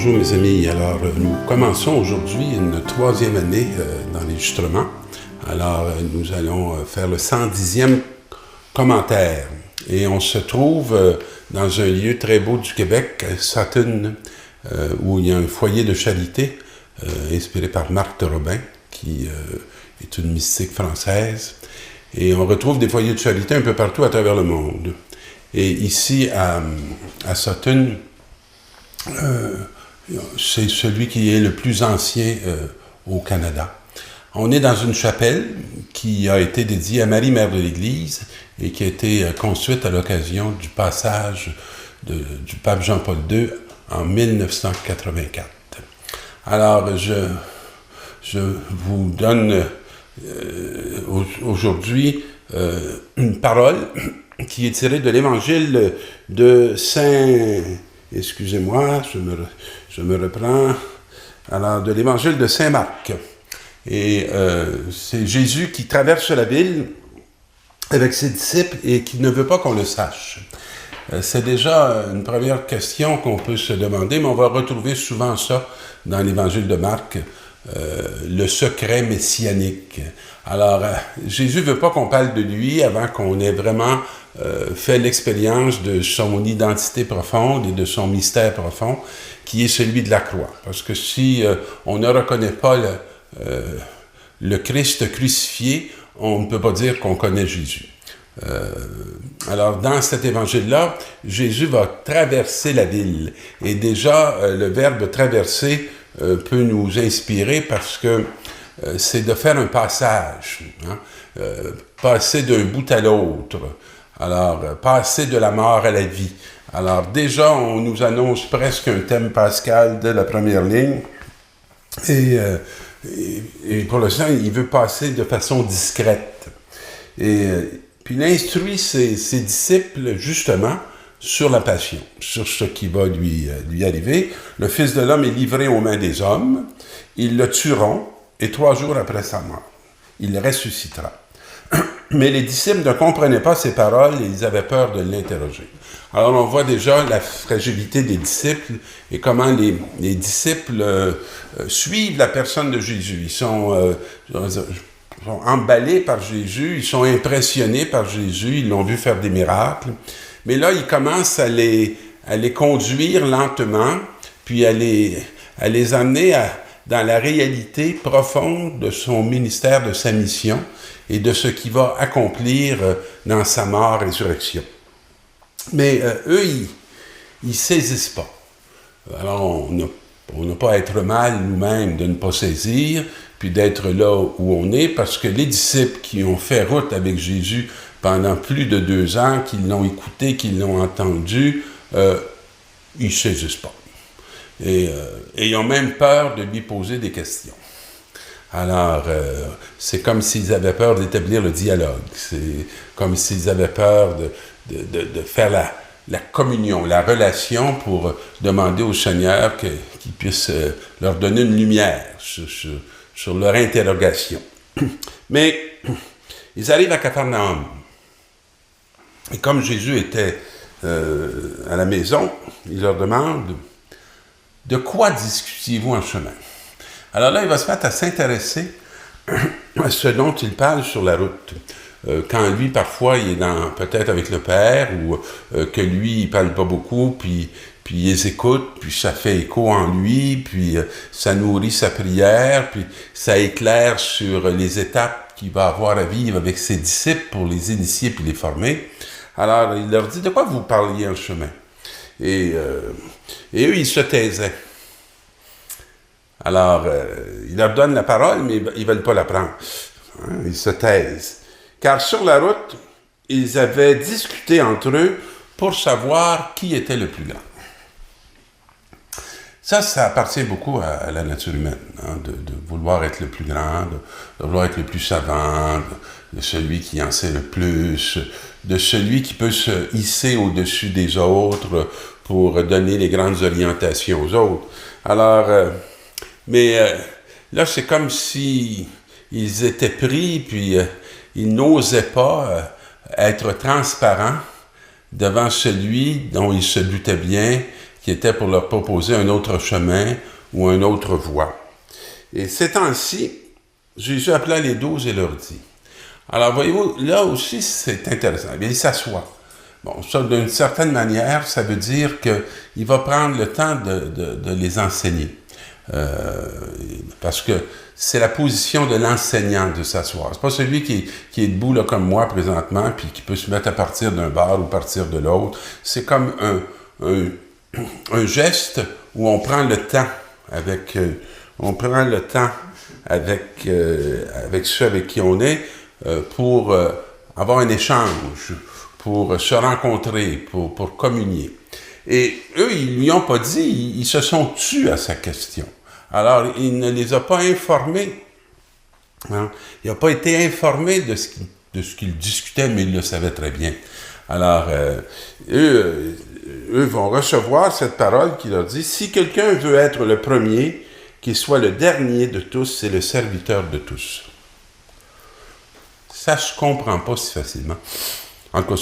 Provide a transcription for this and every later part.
bonjour mes amis. Alors, nous commençons aujourd'hui une troisième année dans l'enregistrement. Alors, nous allons faire le 110e commentaire. Et on se trouve dans un lieu très beau du Québec, Sutton, où il y a un foyer de charité inspiré par Marthe de Robin, qui est une mystique française. Et on retrouve des foyers de charité un peu partout à travers le monde. Et ici, à Sutton, c'est celui qui est le plus ancien au Canada. On est dans une chapelle qui a été dédiée à Marie, mère de l'Église, et qui a été construite à l'occasion du passage du pape Jean-Paul II en 1984. Alors, je vous donne aujourd'hui une parole qui est tirée de l'Évangile de Saint... Excusez-moi, je me reprends. Alors, de l'Évangile de Saint Marc. Et c'est Jésus qui traverse la ville avec ses disciples et qui ne veut pas qu'on le sache. C'est déjà une première question qu'on peut se demander, mais on va retrouver souvent ça dans l'Évangile de Marc, le secret messianique. Alors, Jésus ne veut pas qu'on parle de lui avant qu'on ait vraiment fait l'expérience de son identité profonde et de son mystère profond, qui est celui de la croix. Parce que si on ne reconnaît pas le Christ crucifié, on ne peut pas dire qu'on connaît Jésus. Alors, dans cet évangile-là, Jésus va traverser la ville. Et déjà, le verbe « traverser » peut nous inspirer parce que c'est de faire un passage, hein? Passer d'un bout à l'autre. Alors, passer de la mort à la vie. Alors, déjà, on nous annonce presque un thème pascal dès la première ligne. Et pour l'instant, il veut passer de façon discrète. Et puis, il instruit ses disciples, justement, sur la passion, sur ce qui va lui arriver. Le Fils de l'homme est livré aux mains des hommes. Ils le tueront, et 3 jours après sa mort, il ressuscitera. Mais les disciples ne comprenaient pas ces paroles et ils avaient peur de l'interroger. Alors, on voit déjà la fragilité des disciples et comment les disciples suivent la personne de Jésus. Ils sont emballés par Jésus, ils sont impressionnés par Jésus, ils l'ont vu faire des miracles. Mais là, ils commencent à les conduire lentement, puis à les amener dans la réalité profonde de son ministère, de sa mission, et de ce qu'il va accomplir dans sa mort et résurrection. Mais eux, ils saisissent pas. Alors, on n'a pas à être mal nous-mêmes de ne pas saisir, puis d'être là où on est, parce que les disciples qui ont fait route avec Jésus pendant plus de 2 ans, qui l'ont écouté, qui l'ont entendu, ils ne saisissent pas. Et ils ont même peur de lui poser des questions. Alors, c'est comme s'ils avaient peur d'établir le dialogue. C'est comme s'ils avaient peur de faire la communion, la relation pour demander au Seigneur qu'il puisse leur donner une lumière sur leur interrogation. Mais ils arrivent à Capharnaüm. Et comme Jésus était à la maison, il leur demande « De quoi discutiez-vous en chemin ?» Alors là, il va se mettre à s'intéresser à ce dont il parle sur la route. Quand lui, parfois, il est peut-être avec le Père, ou que lui, il parle pas beaucoup, puis il les écoute, puis ça fait écho en lui, puis ça nourrit sa prière, puis ça éclaire sur les étapes qu'il va avoir à vivre avec ses disciples pour les initier puis les former. Alors, il leur dit, de quoi vous parliez en chemin? Et eux, ils se taisaient. Alors, il leur donne la parole, mais ils ne veulent pas la prendre. Hein? Ils se taisent. Car sur la route, ils avaient discuté entre eux pour savoir qui était le plus grand. Ça appartient beaucoup à la nature humaine, hein? de vouloir être le plus grand, de vouloir être le plus savant, de celui qui en sait le plus, de celui qui peut se hisser au-dessus des autres pour donner les grandes orientations aux autres. Alors... Mais là, c'est comme si ils étaient pris, puis ils n'osaient pas être transparents devant celui dont ils se doutaient bien qui était pour leur proposer un autre chemin ou une autre voie. Et ces temps-ci, Jésus appela les 12 et leur dit. Alors, voyez-vous, là aussi, c'est intéressant. Il s'assoit. Bon, ça, d'une certaine manière, ça veut dire qu'il va prendre le temps de les enseigner. Parce que c'est la position de l'enseignant de s'asseoir. C'est pas celui qui est debout là, comme moi présentement, puis qui peut se mettre à partir d'un bar ou partir de l'autre. C'est comme un geste où on prend le temps avec ceux avec qui on est pour avoir un échange, pour se rencontrer, pour communier. Et eux, ils ne lui ont pas dit, ils se sont tus à sa question. Alors, il ne les a pas informés. Hein? Il n'a pas été informé de ce qu'ils discutaient, mais il le savait très bien. Alors, eux vont recevoir cette parole qui leur dit, si quelqu'un veut être le premier, qu'il soit le dernier de tous et le serviteur de tous. Ça ne se comprend pas si facilement. En tout cas,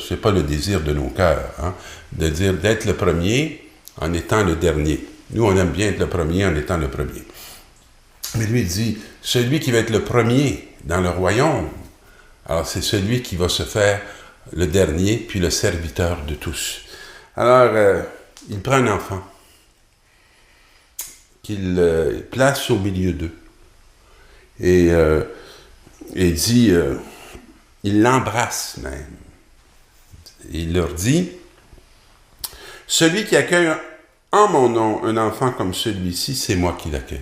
c'est pas le désir de nos cœurs, hein, de dire d'être le premier en étant le dernier. Nous, on aime bien être le premier en étant le premier. Mais lui, il dit, celui qui va être le premier dans le royaume, alors c'est celui qui va se faire le dernier, puis le serviteur de tous. Alors, il prend un enfant qu'il place au milieu d'eux. Et dit, il l'embrasse même. Il leur dit, celui qui accueille en mon nom un enfant comme celui-ci, c'est moi qui l'accueille.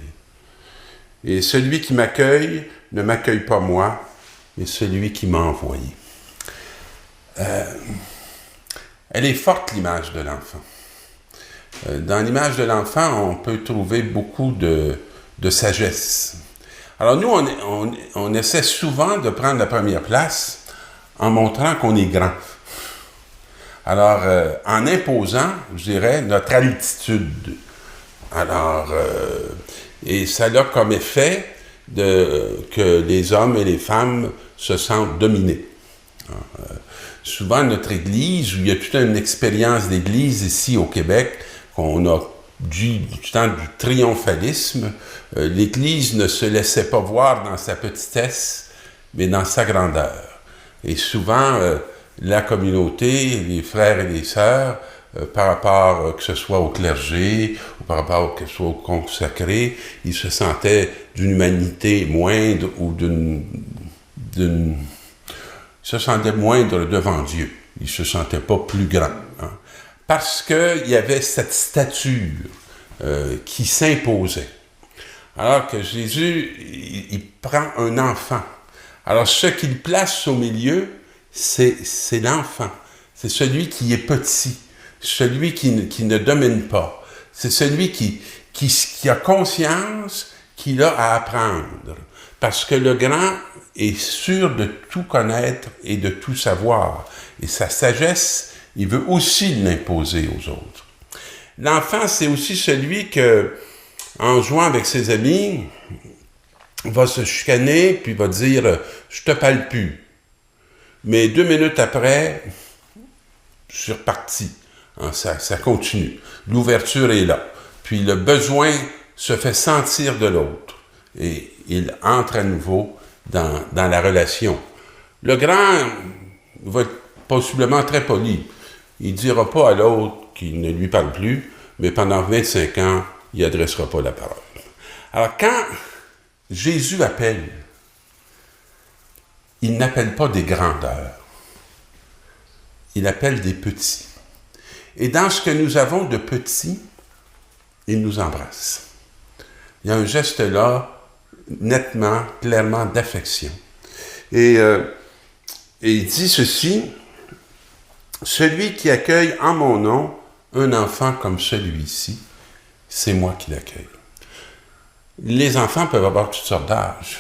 Et celui qui m'accueille ne m'accueille pas moi, mais celui qui m'a envoyé. Elle est forte, l'image de l'enfant. Dans l'image de l'enfant, on peut trouver beaucoup de sagesse. Alors nous, on essaie souvent de prendre la première place en montrant qu'on est grand. Alors, en imposant, je dirais, notre altitude. Alors, et ça a comme effet que les hommes et les femmes se sentent dominés. Souvent, notre Église, où il y a toute une expérience d'Église ici au Québec, qu'on a du temps du triomphalisme, l'Église ne se laissait pas voir dans sa petitesse, mais dans sa grandeur. Et souvent, la communauté, les frères et les sœurs, par rapport que ce soit au clergé, ou par rapport que ce soit au consacré, ils se sentaient d'une humanité moindre ou ils se sentaient moindres devant Dieu. Ils ne se sentaient pas plus grands. Hein? Parce qu'il y avait cette stature qui s'imposait. Alors que Jésus, il prend un enfant. Alors ce qu'il place au milieu, c'est l'enfant. C'est celui qui est petit, celui qui ne domine pas. C'est celui qui a conscience qu'il a à apprendre. Parce que le grand est sûr de tout connaître et de tout savoir. Et sa sagesse, il veut aussi l'imposer aux autres. L'enfant, c'est aussi celui que, en jouant avec ses amis, va se chicaner, puis va dire « je te parle plus ». Mais 2 minutes après, je suis reparti. Hein, ça continue. L'ouverture est là. Puis le besoin se fait sentir de l'autre. Et il entre à nouveau dans la relation. Le grand va être possiblement très poli. Il ne dira pas à l'autre qu'il ne lui parle plus, mais pendant 25 ans, il n'adressera pas la parole. Alors quand Jésus appelle, il n'appelle pas des grandeurs. Il appelle des petits. Et dans ce que nous avons de petit, il nous embrasse. Il y a un geste là, nettement, clairement d'affection. Et il dit ceci, « Celui qui accueille en mon nom un enfant comme celui-ci, c'est moi qui l'accueille. » Les enfants peuvent avoir toutes sortes d'âges,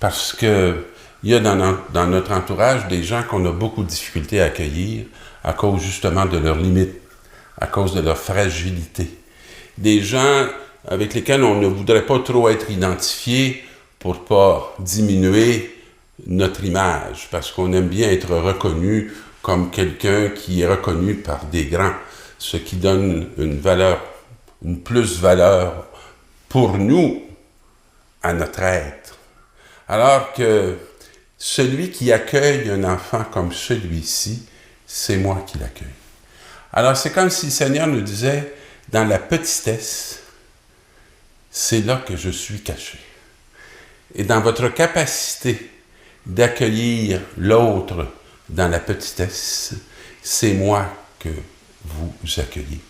parce que il y a dans notre entourage des gens qu'on a beaucoup de difficultés à accueillir à cause justement de leurs limites, à cause de leur fragilité. Des gens avec lesquels on ne voudrait pas trop être identifiés pour pas diminuer notre image, parce qu'on aime bien être reconnu comme quelqu'un qui est reconnu par des grands. ce qui donne une plus-valeur pour nous à notre être. Alors que celui qui accueille un enfant comme celui-ci, c'est moi qui l'accueille. Alors c'est comme si le Seigneur nous disait, dans la petitesse, c'est là que je suis caché. Et dans votre capacité d'accueillir l'autre dans la petitesse, c'est moi que vous accueillez.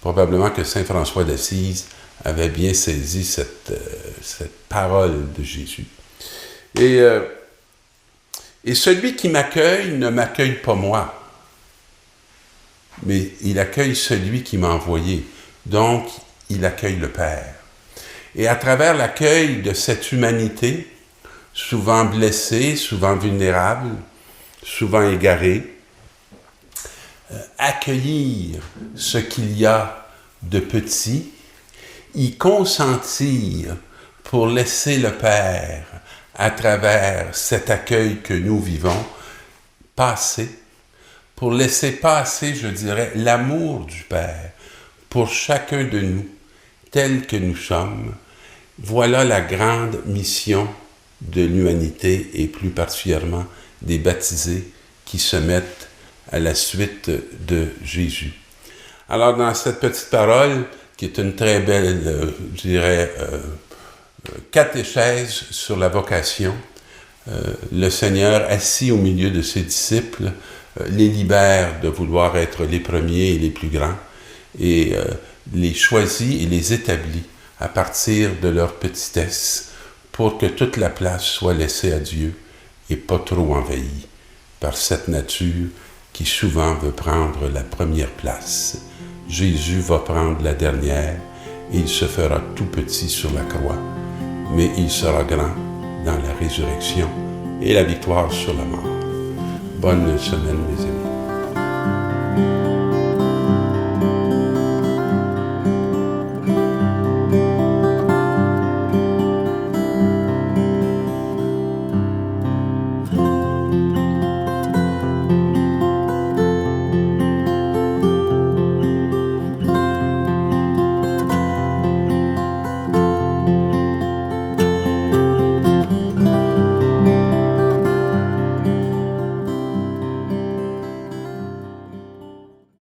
Probablement que saint François d'Assise avait bien saisi cette parole de Jésus. Et celui qui m'accueille ne m'accueille pas moi, mais il accueille celui qui m'a envoyé. Donc, il accueille le Père. Et à travers l'accueil de cette humanité, souvent blessée, souvent vulnérable, souvent égarée, accueillir ce qu'il y a de petit, y consentir pour laisser le Père, à travers cet accueil que nous vivons, passer, pour laisser passer, je dirais, l'amour du Père pour chacun de nous, tel que nous sommes. Voilà la grande mission de l'humanité et plus particulièrement des baptisés qui se mettent à la suite de Jésus. Alors, dans cette petite parole, qui est une très belle, je dirais, catéchèse sur la vocation, le Seigneur, assis au milieu de ses disciples, les libère de vouloir être les premiers et les plus grands, et les choisit et les établit à partir de leur petitesse, pour que toute la place soit laissée à Dieu et pas trop envahie par cette nature qui souvent veut prendre la première place. Jésus va prendre la dernière et il se fera tout petit sur la croix, mais il sera grand dans la résurrection et la victoire sur la mort. Bonne semaine, mes amis.